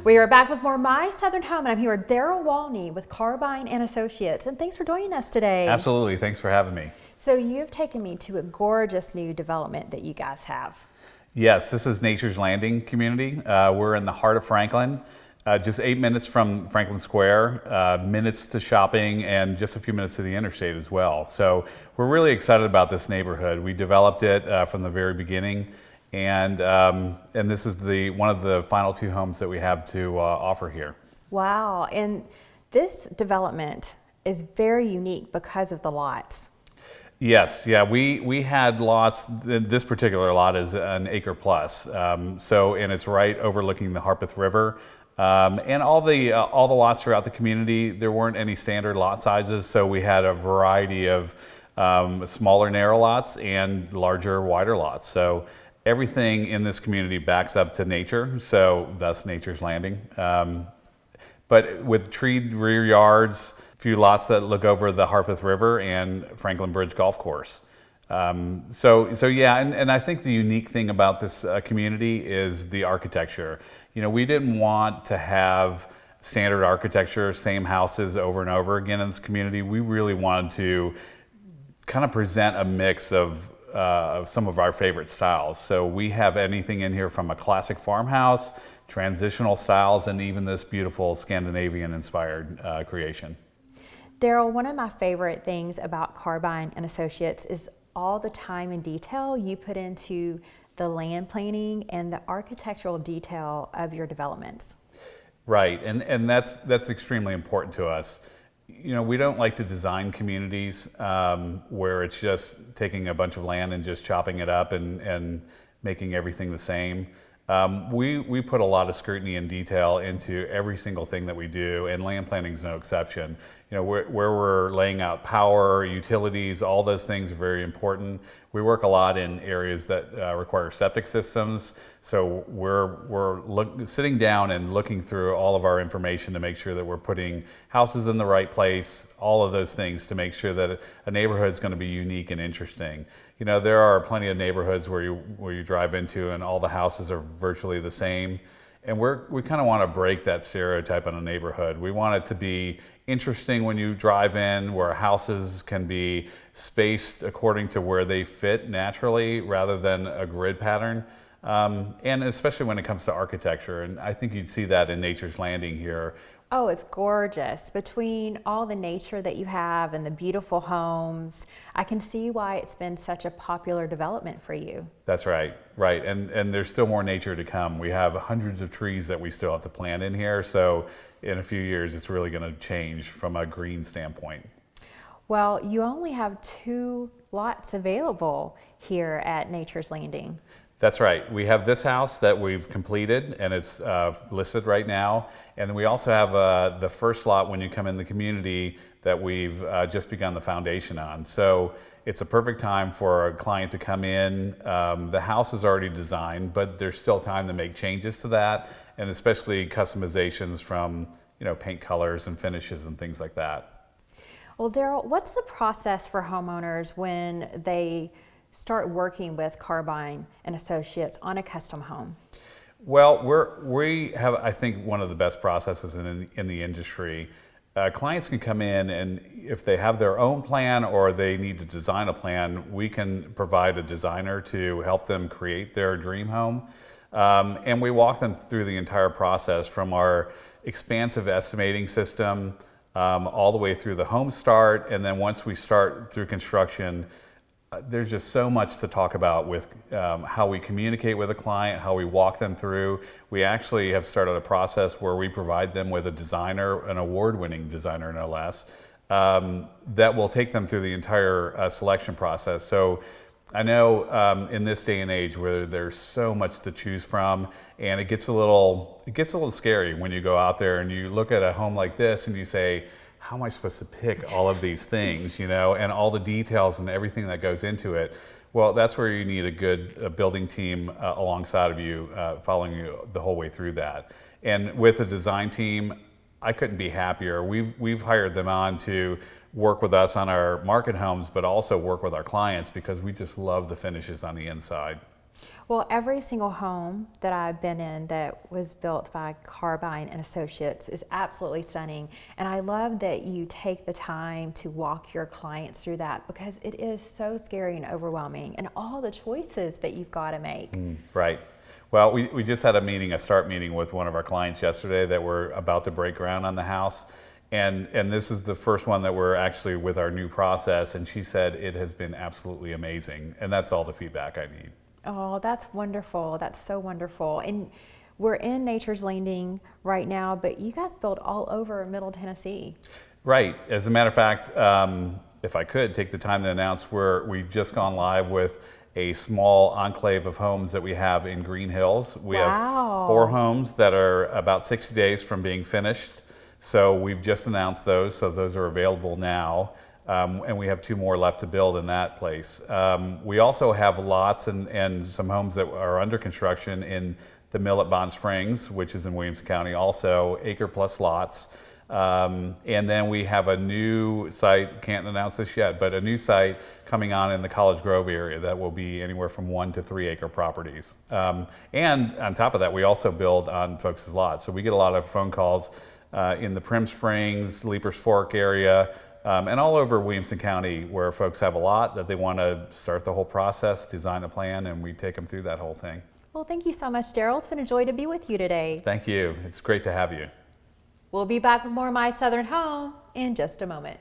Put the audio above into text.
We are back with more My Southern Home, and I'm here with Daryl Walney with Carbine and Associates. And thanks for joining us today. Absolutely, thanks for having me. So you've taken me to a gorgeous new development that you guys have. Yes, this is Nature's Landing community. We're in the heart of Franklin, just 8 minutes from Franklin Square, minutes to shopping, and just a few minutes to the interstate as well. So we're really excited about this neighborhood. We developed it from the very beginning. And this is one of the final 2 homes that we have to offer here. Wow, and this development is very unique because of the lots. Yes, yeah, we had lots. This particular lot is an acre plus, and it's right overlooking the Harpeth River. And all the lots throughout the community, there weren't any standard lot sizes, so we had a variety of smaller narrow lots and larger wider lots. So everything in this community backs up to nature, so thus Nature's Landing. But with treed rear yards, a few lots that look over the Harpeth River and Franklin Bridge Golf Course. Yeah, and I think the unique thing about this community is the architecture. You know, we didn't want to have standard architecture, same houses over and over again in this community. We really wanted to kind of present a mix of some of our favorite styles. So we have anything in here from a classic farmhouse, transitional styles, and even this beautiful Scandinavian inspired creation. Daryl, one of my favorite things about Carbine and Associates is all the time and detail you put into the land planning and the architectural detail of your developments. Right, and that's extremely important to us. You know, we don't like to design communities where it's just taking a bunch of land and just chopping it up and making everything the same. We put a lot of scrutiny and detail into every single thing that we do, and land planning is no exception. You know, where we're laying out power, utilities, all those things are very important. We work a lot in areas that require septic systems, so we're sitting down and looking through all of our information to make sure that we're putting houses in the right place, all of those things to make sure that a neighborhood is going to be unique and interesting. You know, there are plenty of neighborhoods where you drive into and all the houses are virtually the same. And we kind of want to break that stereotype on a neighborhood. We want it to be interesting when you drive in, where houses can be spaced according to where they fit naturally rather than a grid pattern. And especially when it comes to architecture. And I think you'd see that in Nature's Landing here. Oh, it's gorgeous. Between all the nature that you have and the beautiful homes, I can see why it's been such a popular development for you. That's right, right. And there's still more nature to come. We have hundreds of trees that we still have to plant in here. So in a few years, it's really going to change from a green standpoint. Well, you only have 2 lots available here at Nature's Landing. That's right. We have this house that we've completed, and it's listed right now. And we also have the first lot when you come in the community that we've just begun the foundation on. So it's a perfect time for a client to come in. The house is already designed, but there's still time to make changes to that, and especially customizations from, you know, paint colors and finishes and things like that. Well, Daryl, what's the process for homeowners when they start working with Carbine and Associates on a custom home? Well, we have, I think, one of the best processes in the industry. Clients can come in, and if they have their own plan or they need to design a plan, we can provide a designer to help them create their dream home. And we walk them through the entire process from our expansive estimating system all the way through the home start, and then once we start through construction, there's just so much to talk about with how we communicate with a client, how we walk them through. We actually have started a process where we provide them with a designer, an award-winning designer no less, that will take them through the entire selection process. So I know in this day and age where there's so much to choose from, and it gets a little scary when you go out there and you look at a home like this and you say, how am I supposed to pick all of these things, you know, and all the details and everything that goes into it? Well, that's where you need a good building team alongside of you, following you the whole way through that. And with a design team, I couldn't be happier. We've hired them on to work with us on our market homes, but also work with our clients because we just love the finishes on the inside. Well, every single home that I've been in that was built by Carbine and Associates is absolutely stunning. And I love that you take the time to walk your clients through that, because it is so scary and overwhelming, and all the choices that you've got to make. Right. Well, we just had a start meeting with one of our clients yesterday that we're about to break ground on the house. And this is the first one that we're actually with our new process. And she said it has been absolutely amazing. And that's all the feedback I need. Oh, that's wonderful. That's so wonderful. And we're in Nature's Landing right now, but you guys build all over Middle Tennessee. Right. As a matter of fact, if I could take the time to announce, we've just gone live with a small enclave of homes that we have in Green Hills. We have 4 homes that are about 60 days from being finished. So we've just announced those. So those are available now. And we have 2 more left to build in that place. We also have lots and some homes that are under construction in the mill at Bond Springs, which is in Williamson County, also acre plus lots. And then we have a new site, can't announce this yet, but a new site coming on in the College Grove area that will be anywhere from 1 to 3 acre properties. And on top of that, we also build on folks' lots. So we get a lot of phone calls in the Prim Springs, Leapers Fork area, and all over Williamson County, where folks have a lot that they want to start the whole process, design a plan, and we take them through that whole thing. Well, thank you so much, Daryl. It's been a joy to be with you today. Thank you. It's great to have you. We'll be back with more My Southern Home in just a moment.